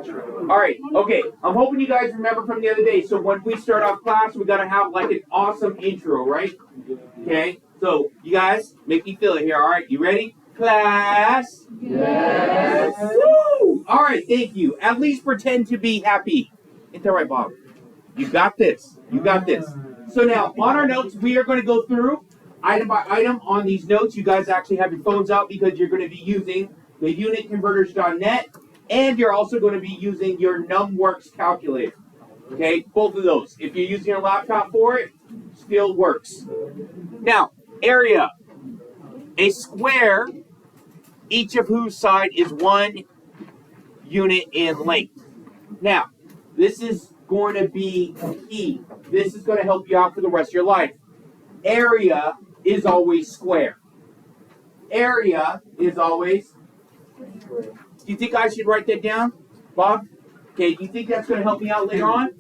All right, okay. I'm hoping you guys remember from the other day. So when we start off class, we gotta have like an awesome intro, right? Okay. So you guys make me feel it here. All right, you ready? Class. Yes. Woo! All right, thank you. At least pretend to be happy. Ain't that right, Bob? You got this. You got this. So now on our notes, we are going to go through item by item on these notes. You guys actually have your phones out because you're going to be using the unitconverters.net, and you're also going to be using your NumWorks calculator. Okay, both of those. If you're using your laptop for it, still works. Now, area. A square, each of whose side is 1 unit in length. Now, this is going to be key. This is going to help you out for the rest of your life. Area is always square. Area is always. Do you think I should write that down, Bob? Okay, do you think that's going to help me out later on?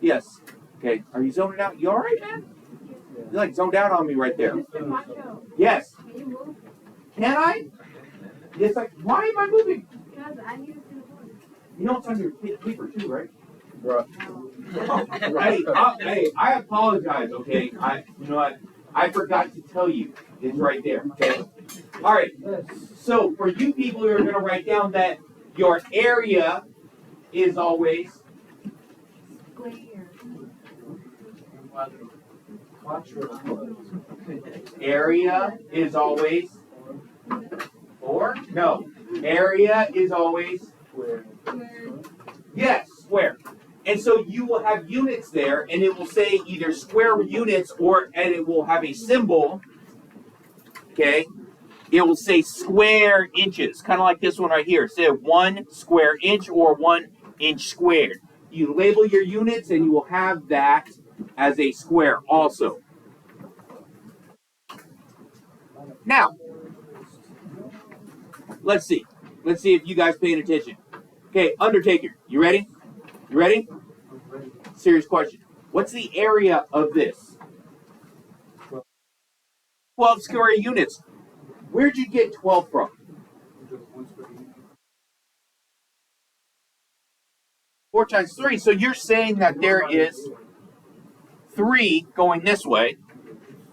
Yes. Okay, are you zoning out? You all right, man? You like zoned out on me right there. Yes. Can I? Yes, why am I moving? Because I need to see the board. You know it's on your paper too, right? Right. Right. Hey, I apologize, okay? You know what? I forgot to tell you. It's right there, okay? All right. So for you people who are going to write down that your area is always area is always 4? No. Area is always yes, square. And so you will have units there, and it will say either square units and it will have a symbol. Okay, it will say square inches, kind of like this one right here. Say 1 square inch or 1 inch squared. You label your units, and you will have that as a square also. Now, let's see. Let's see if you guys paying attention. Okay, Undertaker, you ready? You ready? Serious question. What's the area of this? 12 square units. Where'd you get 12 from? 4 times 3. So you're saying that there is 3 going this way,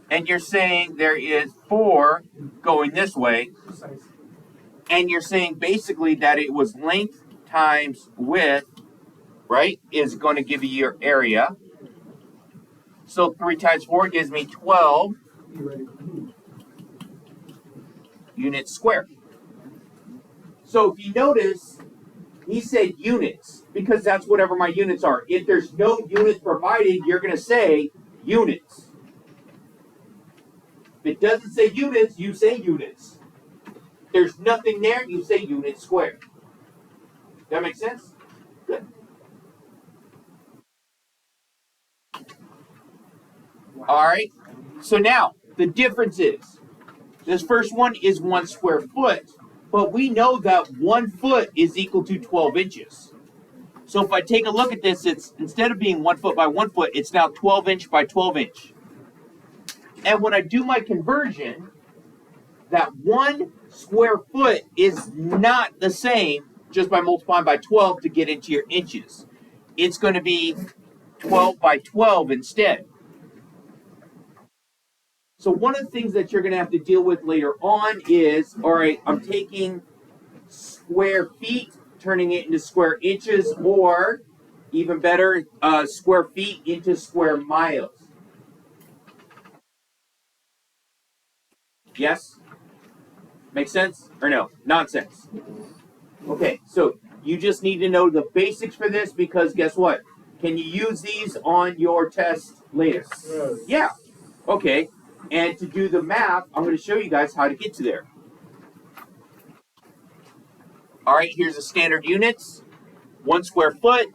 and you're saying there is 4 going this way, and you're saying basically that it was length times width, right, is going to give you your area. So 3 times 4 gives me 12 units squared. So if you notice, he said units, because that's whatever my units are. If there's no units provided, you're going to say units. If it doesn't say units, you say units. If there's nothing there, you say units squared. That make sense? Good. All right. So now, the difference is, this first one is 1 square foot, but we know that 1 foot is equal to 12 inches. So if I take a look at this, it's instead of being 1 foot by 1 foot, it's now 12 inch by 12 inch. And when I do my conversion, that 1 square foot is not the same just by multiplying by 12 to get into your inches. It's going to be 12 by 12 instead. So one of the things that you're going to have to deal with later on is, all right, I'm taking square feet, turning it into square inches, or even better, square feet into square miles. Yes? Make sense? Or no? Nonsense. Okay, so you just need to know the basics for this because guess what? Can you use these on your test later? Yes. Yeah. Okay. And to do the math, I'm going to show you guys how to get to there. All right, here's the standard units. 1 square foot,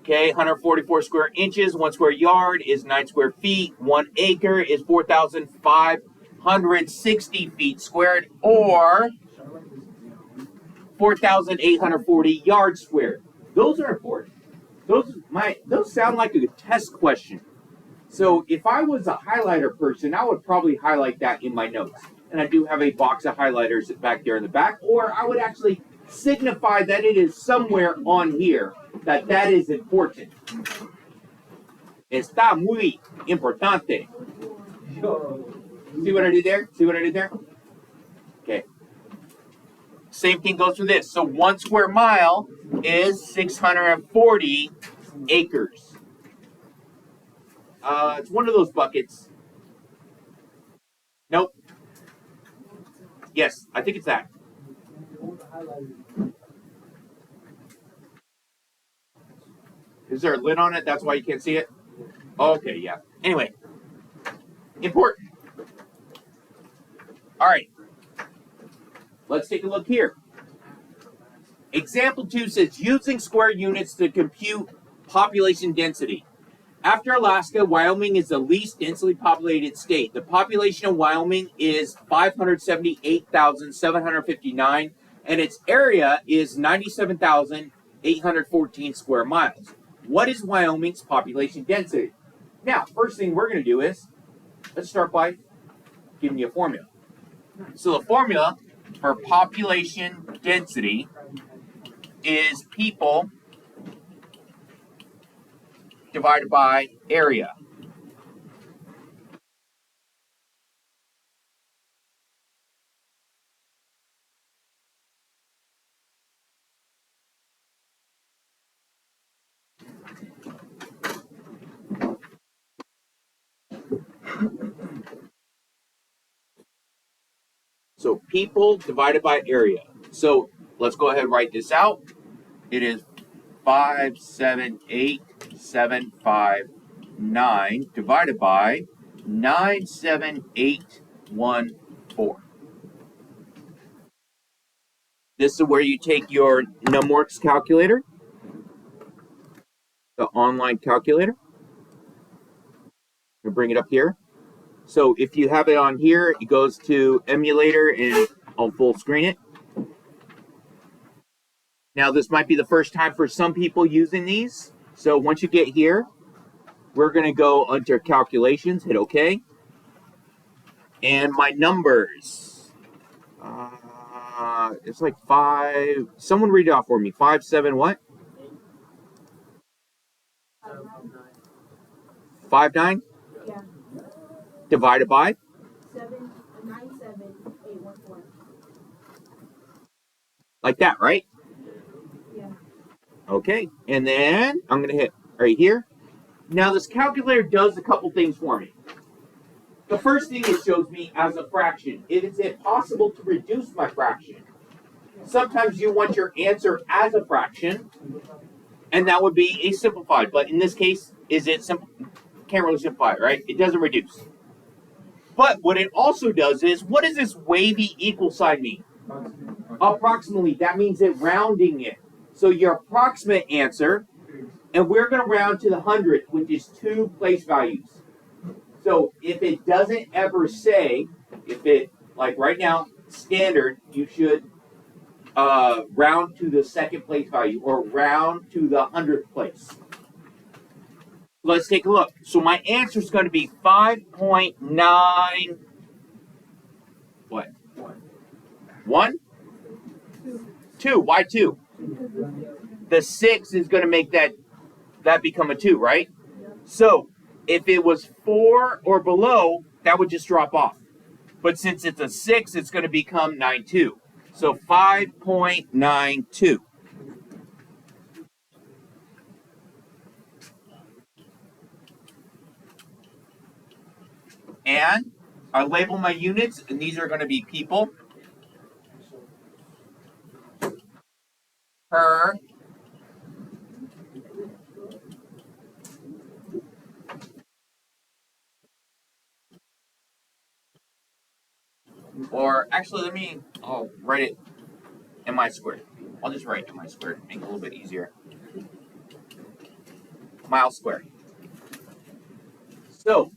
okay, 144 square inches. 1 square yard is 9 square feet. 1 acre is 4,560 feet squared, or 4,840 yards squared. Those are important. Those sound like a test question. So if I was a highlighter person, I would probably highlight that in my notes. And I do have a box of highlighters back there in the back. Or I would actually signify that it is somewhere on here, that is important. Está muy importante. See what I did there? See what I did there? Okay. Same thing goes for this. So 1 square mile is 640 acres. It's one of those buckets. Nope. Yes, I think it's that. Is there a lid on it? That's why you can't see it? Okay, yeah. Anyway, important. All right. Let's take a look here. Example 2 says using square units to compute population density. After Alaska, Wyoming is the least densely populated state. The population of Wyoming is 578,759, and its area is 97,814 square miles. What is Wyoming's population density? Now, first thing we're going to do is, let's start by giving you a formula. So the formula for population density is people divided by area. So people divided by area. So let's go ahead and write this out. It is 578,759 divided by 97814. This is where you take your NumWorks calculator, the online calculator, and bring it up here. So if you have it on here, it goes to emulator and I'll full screen it. Now this might be the first time for some people using these. So once you get here, we're going to go under calculations, hit OK. And my numbers, it's like 5, someone read it off for me. 5, 7, what? 5, 9? Yeah. Divided by? 797,814. Like that, right? Yeah. Okay, and then I'm going to hit right here. Now this calculator does a couple things for me. The first thing it shows me as a fraction. Is it possible to reduce my fraction? Sometimes you want your answer as a fraction, and that would be a simplified. But in this case, is it simple? Can't really simplify it, right? It doesn't reduce. But what it also does is, what does this wavy equal sign mean? Approximately. That means it rounding it. So your approximate answer, and we're going to round to the 100th, which is 2 place values. So if it doesn't ever say, if it, like right now, standard, you should round to the 2nd place value or round to the 100th place. Let's take a look. So my answer is going to be 5.9. What? 1? 2. Why 2? The 6 is going to make that become a 2, right? So if it was 4 or below, that would just drop off. But since it's a 6, it's going to become 9.2. So 5.92. And I label my units, and these are going to be people per or actually I'll write it MI squared. I'll just write MI squared, make it a little bit easier. Mile squared. So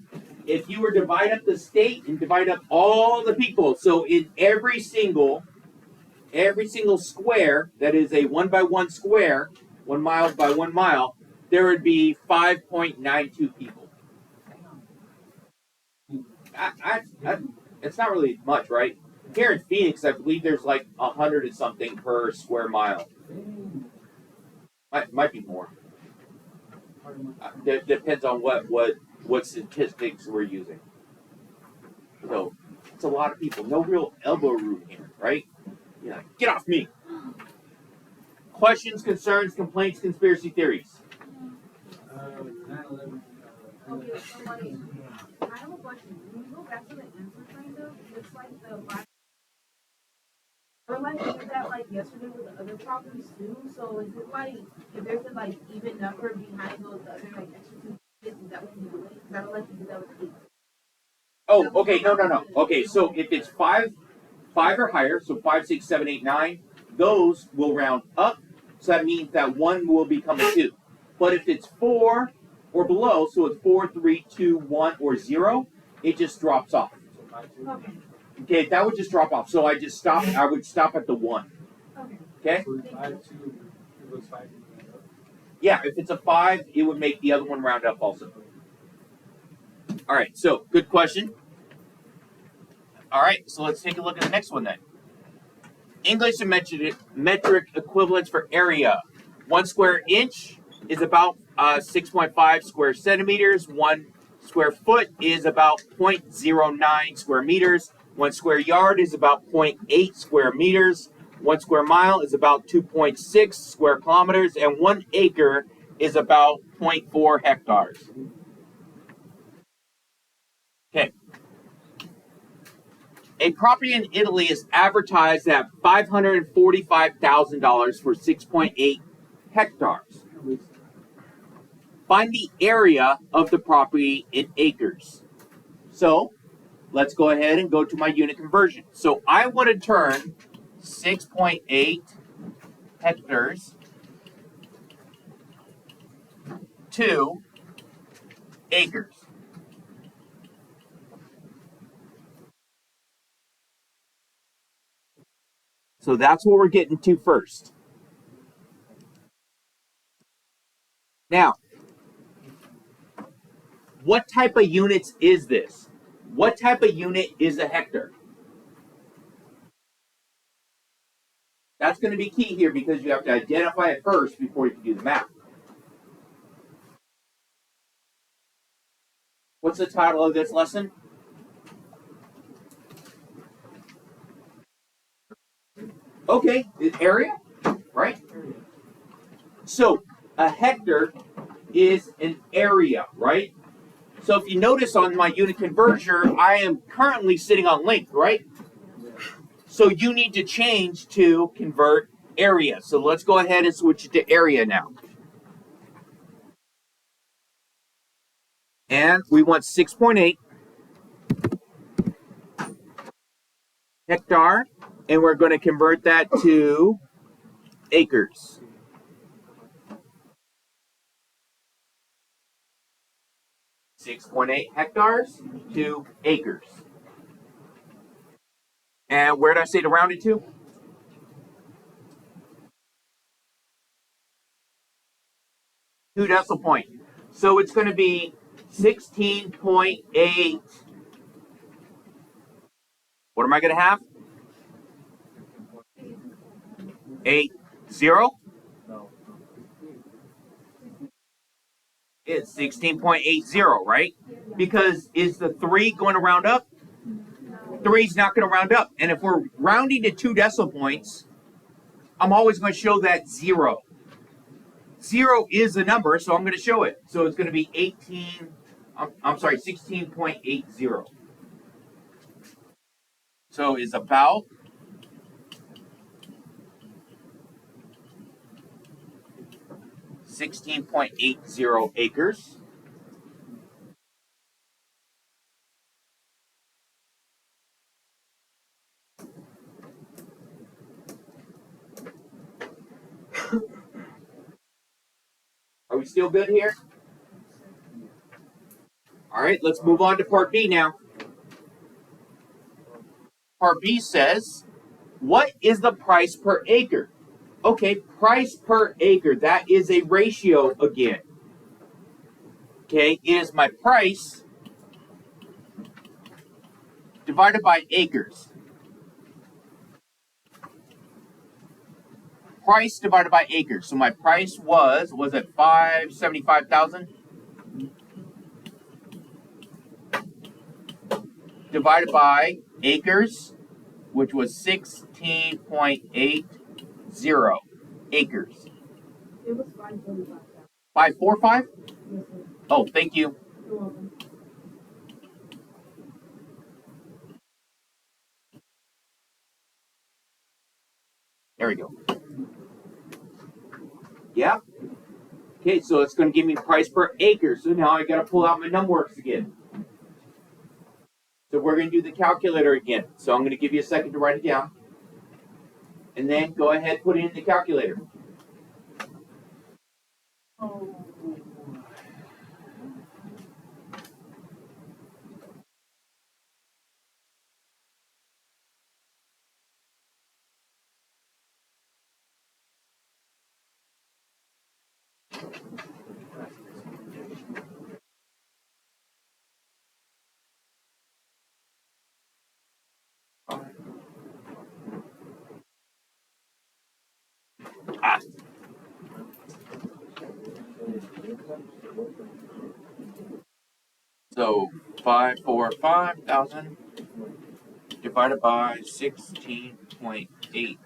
if you were to divide up the state and divide up all the people, so in every single square that is a 1 by 1 square, 1 mile by 1 mile, there would be 5.92 people. It's not really much, right? Here in Phoenix, I believe there's like 100 and something per square mile. Might be more. Depends on what statistics we're using. So it's a lot of people. No real elbow room here, right? Yeah, get off me. Questions, concerns, complaints, conspiracy theories. Okay, so like, I have a question. When you go back to the answer kind of, it's like or like we did that like yesterday with the other properties too. So is it like if there's a like even number behind those other like extra two digits, is that what you do? Because I don't like you did that with 8. Oh, okay, no. Okay, so if it's five or higher, so 5, 6, 7, 8, 9, those will round up. So that means that 1 will become a 2. But if it's 4 or below, so it's 4, 3, 2, 1, or 0, it just drops off. Okay. Okay, that would just drop off. So I would stop at the 1. Okay. Okay? Yeah, if it's a 5, it would make the other one round up also. All right, so good question. All right, so let's take a look at the next one then. English and metric equivalents for area. 1 square inch is about 6.5 square centimeters. 1 square foot is about 0.09 square meters. 1 square yard is about 0.8 square meters. 1 square mile is about 2.6 square kilometers. And 1 acre is about 0.4 hectares. Okay. A property in Italy is advertised at $545,000 for 6.8 hectares. Find the area of the property in acres. So let's go ahead and go to my unit conversion. So I want to turn 6.8 hectares to acres. So that's what we're getting to first. Now, what type of units is this? What type of unit is a hectare? That's going to be key here because you have to identify it first before you can do the math. What's the title of this lesson? Okay, area, right? So a hectare is an area, right? So if you notice on my unit converter, I am currently sitting on length, right? So you need to change to convert area. So let's go ahead and switch it to area now. And we want 6.8 hectare, and we're going to convert that to acres. .8 hectares to acres. And where did I say to round it to? Two decimal point. So it's going to be 16.8. What am I going to have? 80? It's 16.80, right? Because is the 3 going to round up? 3 is not going to round up. And if we're rounding to 2 decimal points, I'm always going to show that 0. 0 is the number, so I'm going to show it. So it's going to be 16.80. So it's about 16.80 acres. Are we still good here? All right, let's move on to part B now. Part B says, what is the price per acre? Okay, price per acre, that is a ratio again. Okay, it is my price divided by acres. price divided by acres. So my price was it 575,000 divided by acres, which was 16.80 acres. It was 545. 545? Yes, sir. Oh, thank you. You're welcome. There we go. Yeah. Okay, so it's going to give me price per acre. So now I got to pull out my numworks again. So we're going to do the calculator again. So I'm going to give you a second to write it down. And then go ahead and put it in the calculator. Ah. So 545,000 divided by 16.80.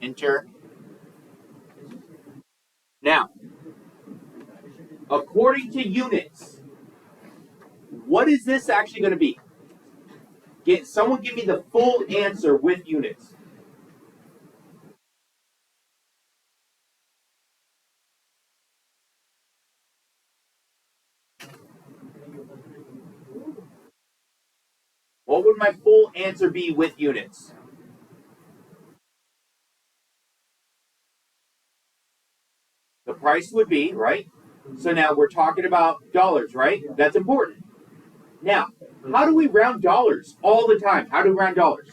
Enter. Now, according to units, what is this actually going to be? Someone give me the full answer with units. What would my full answer be with units? The price would be, right? So now we're talking about dollars, right? That's important. Now, how do we round dollars all the time? How do we round dollars?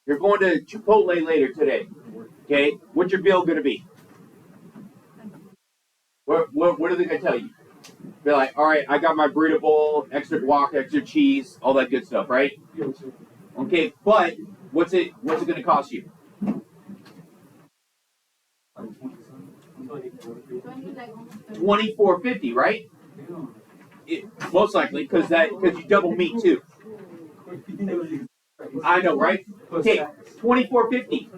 You're going to Chipotle later today. Okay? What's your bill going to be? What are they going to tell you? Be like, all right, I got my burrito bowl, extra guac, extra cheese, all that good stuff, right? Okay, but what's it going to cost you? $24.50, right? Most likely, because you double meat too. I know, right? Okay, $24.50,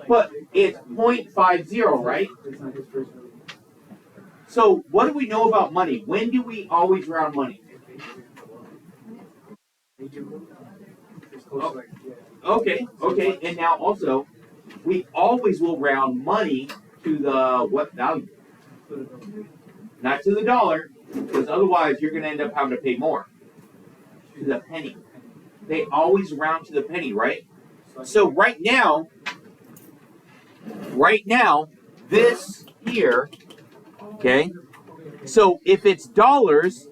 but it's 0.50, right? So what do we know about money? When do we always round money? Oh, okay, and now also, we always will round money to the what value? Not to the dollar, because otherwise you're going to end up having to pay more. To the penny. They always round to the penny, right? So right now, this here, okay, so if it's dollars,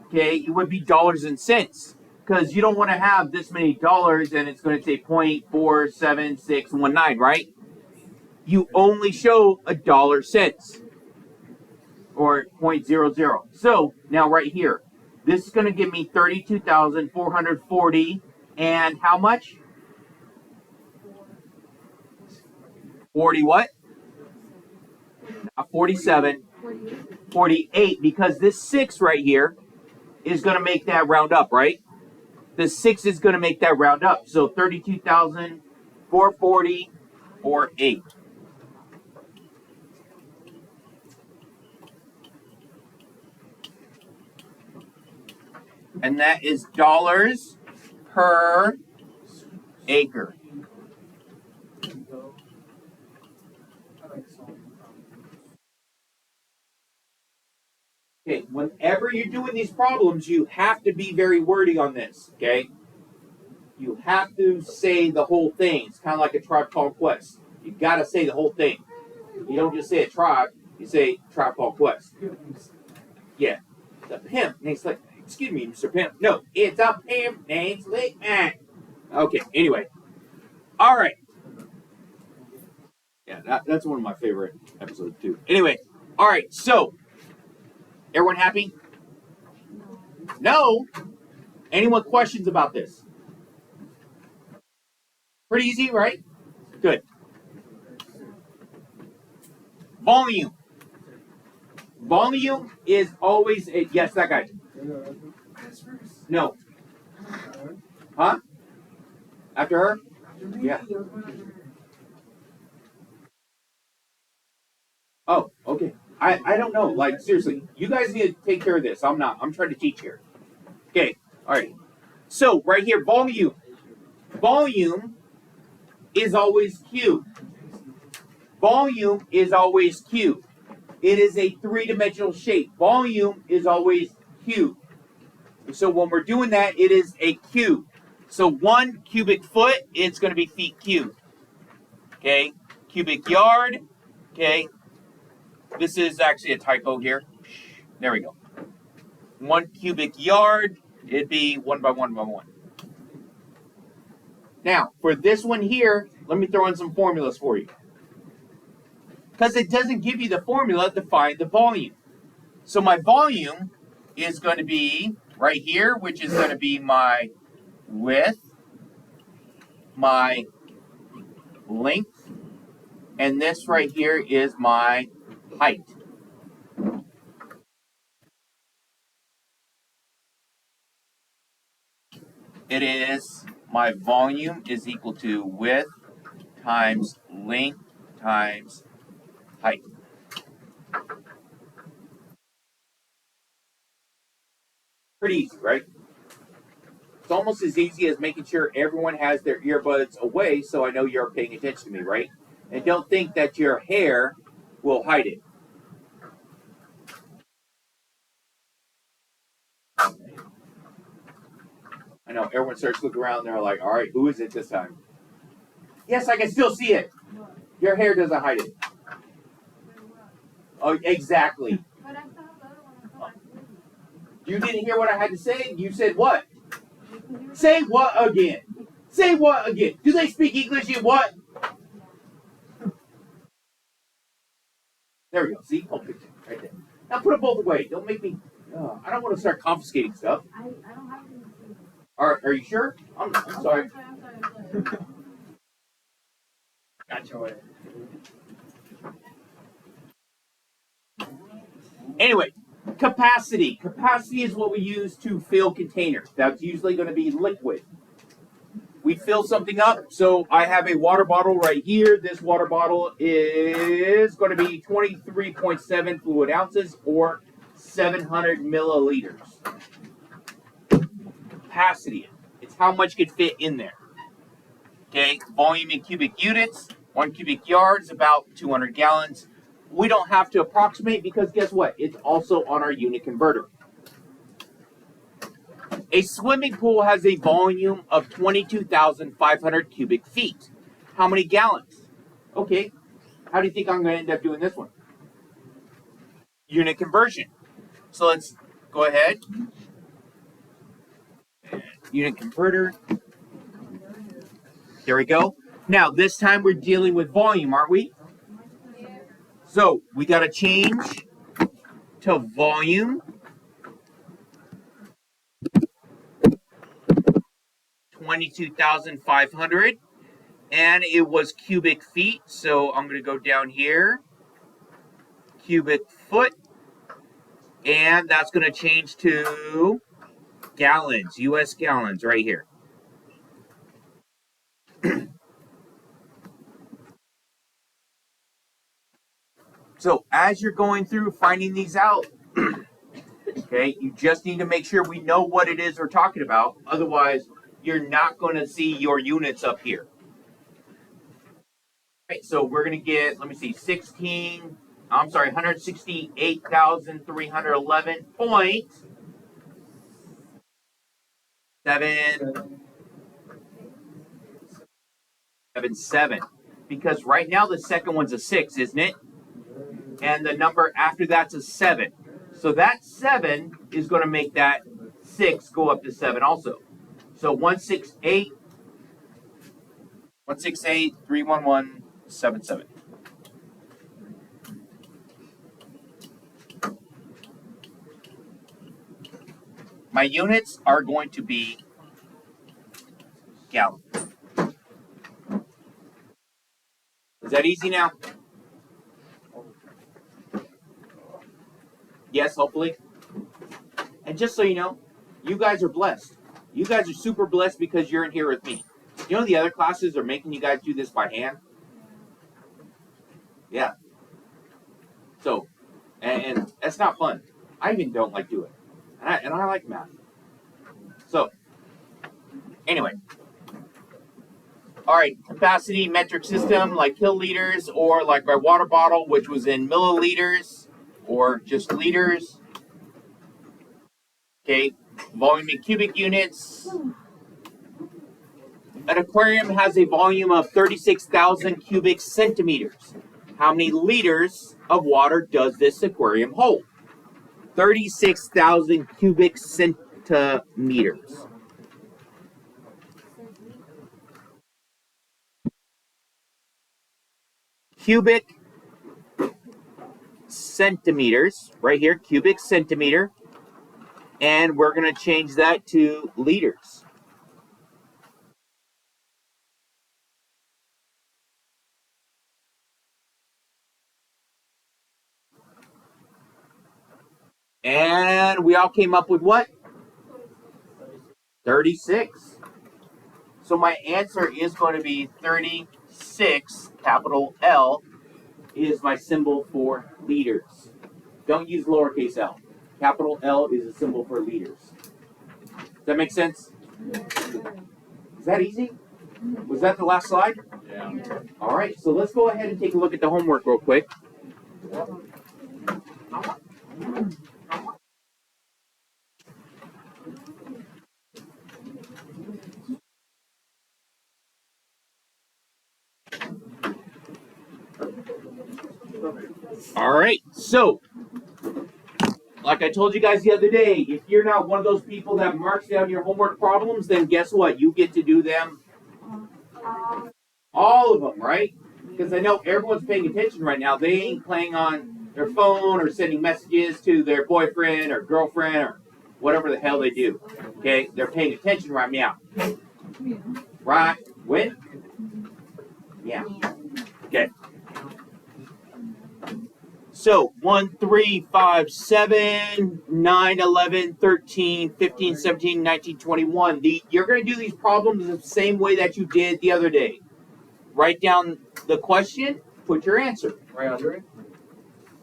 okay, it would be dollars and cents. Because you don't want to have this many dollars and it's going to say 0.47619, right? You only show a dollar cents. Or 0.00. So now right here, this is going to give me 32,440 and how much? 40 what? Not 47. 48, because this 6 right here is going to make that round up, right? The 6 is going to make that round up. So 32,440 or 8. And that is dollars per acre. Okay, whenever you're doing these problems, you have to be very wordy on this, okay? You have to say the whole thing. It's kind of like a Tribe Called Quest. You got to say the whole thing. You don't just say a tribe, you say Tribe Called Quest. Yeah, the pimp named Slick. Excuse me, Mr. Pimp. No, it's a pimp named Slick Man. Okay, anyway. All right. Yeah, that's one of my favorite episodes, too. Anyway, all right, so, everyone happy? No? Anyone questions about this? Pretty easy, right? Good. Volume. Volume is always a, yes, that guy. No. Huh? After her? Yeah. Oh, okay. I don't know. Like, seriously, you guys need to take care of this. I'm not. I'm trying to teach here. Okay. All right. So, right here, volume. Volume is always Q. Volume is always Q. It is a three-dimensional shape. Volume is always Q. So when we're doing that, it is a cube. So 1 cubic foot, it's going to be feet cubed. Okay? Cubic yard. Okay? This is actually a typo here. There we go. 1 cubic yard, it'd be 1 by 1 by 1. Now, for this one here, let me throw in some formulas for you. Because it doesn't give you the formula to find the volume. So my volume is going to be right here, which is going to be my width, my length, and this right here is my height. It is my volume is equal to width times length times height. Pretty easy, right? It's almost as easy as making sure everyone has their earbuds away so I know you're paying attention to me, right? And don't think that your hair will hide it. I know everyone starts looking around, they're like, all right, who is it this time? Yes, I can still see it. Your hair doesn't hide it. Oh, exactly. You didn't hear what I had to say? You said what? Say what again? Say what again? Do they speak English in what? There we go. See? Oh, picture. Right there. Now put them both away. Don't make me... I don't want to start confiscating stuff. I don't have anything. Are you sure? I'm sorry. I'm sorry. Gotcha way. Anyway, capacity. Capacity is what we use to fill containers. That's usually going to be liquid. We fill something up. So I have a water bottle right here. This water bottle is going to be 23.7 fluid ounces or 700 milliliters. Capacity. It's how much could fit in there. Okay, volume in cubic units. 1 cubic yard is about 200 gallons. We don't have to approximate because guess what? It's also on our unit converter. A swimming pool has a volume of 22,500 cubic feet. How many gallons? Okay, how do you think I'm going to end up doing this one? Unit conversion. So let's go ahead. Unit converter. There we go. Now, this time we're dealing with volume, aren't we? So, we got to change to volume. 22,500. And it was cubic feet. So, I'm going to go down here. Cubic foot. And that's going to change to gallons, US gallons, right here. So as you're going through finding these out, okay, you just need to make sure we know what it is we're talking about. Otherwise, you're not going to see your units up here. All right, so we're going to get, let me see, 168,311.777. Because right now the second one's a 6, isn't it? And the number after that's a 7. So that 7 is going to make that 6 go up to 7 also. So 168,311.77. My units are going to be gallons. that easy now? Yes, hopefully. And just so you know, you guys are blessed. You guys are super blessed because you're in here with me. You know the other classes are making you guys do this by hand? Yeah. So, and that's not fun. I even don't like doing it. And I like math. So, anyway. All right, capacity metric system like kiloliters or like my water bottle, which was in milliliters or just liters. Okay, volume in cubic units. An aquarium has a volume of 36,000 cubic centimeters. How many liters of water does this aquarium hold? 36,000 cubic centimeters. Cubic centimeters, right here, cubic centimeter. And we're going to change that to liters. And we all came up with what? 36. So my answer is going to be 36, capital L, is my symbol for liters. Don't use lowercase l. Capital L is a symbol for liters. Does that make sense? Is that easy? Was that the last slide? Yeah. All right, so let's go ahead and take a look at the homework real quick. All right, so like I told you guys the other day, if you're not one of those people that marks down your homework problems, then guess what? You get to do them, all of them, right? Because I know everyone's paying attention right now. They ain't playing on their phone or sending messages to their boyfriend or girlfriend or whatever the hell they do. Okay, they're paying attention right now. Right? When? Yeah. Okay. So 1, 3, 5, 7, 9, 11, 13, 15, 17, 19, 21. You're going to do these problems the same way that you did the other day. Write down the question, put your answer. Right under it?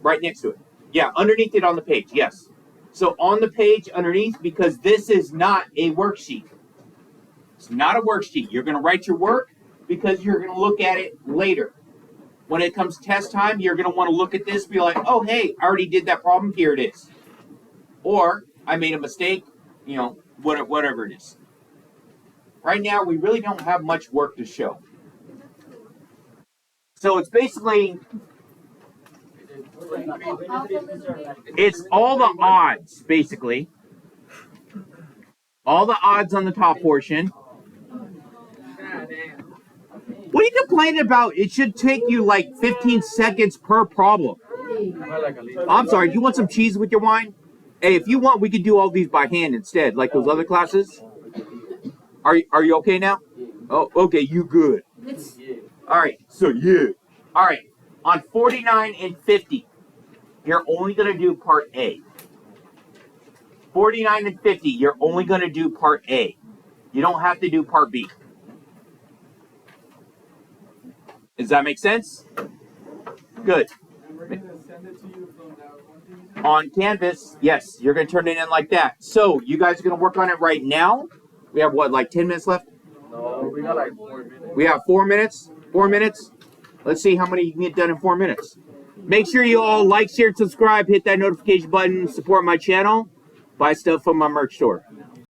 Right next to it. Yeah, underneath it on the page, yes. So on the page underneath, because this is not a worksheet. It's not a worksheet. You're going to write your work because you're going to look at it later. When it comes test time, you're going to want to look at this and be like, oh, hey, I already did that problem. Here it is. Or I made a mistake, you know, whatever it is. Right now, we really don't have much work to show. So it's basically, it's all the odds, basically. All the odds on the top portion. What are you complaining about? It should take you like 15 seconds per problem. I'm sorry, do you want some cheese with your wine? Hey, if you want, we could do all these by hand instead, like those other classes. Are you okay now? Oh, okay, you good. All right, so yeah. All right, on 49 and 50, you're only going to do part A. 49 and 50, you're only going to do part A. You don't have to do part B. Does that make sense? Good. And we're going to send it to you from that one. On Canvas, yes, you're going to turn it in like that. So, you guys are going to work on it right now. We have, what, like 10 minutes left? No, we got like 4 minutes. We have 4 minutes? 4 minutes? Let's see how many you can get done in 4 minutes. Make sure you all like, share, and subscribe. Hit that notification button. Support my channel. Buy stuff from my merch store.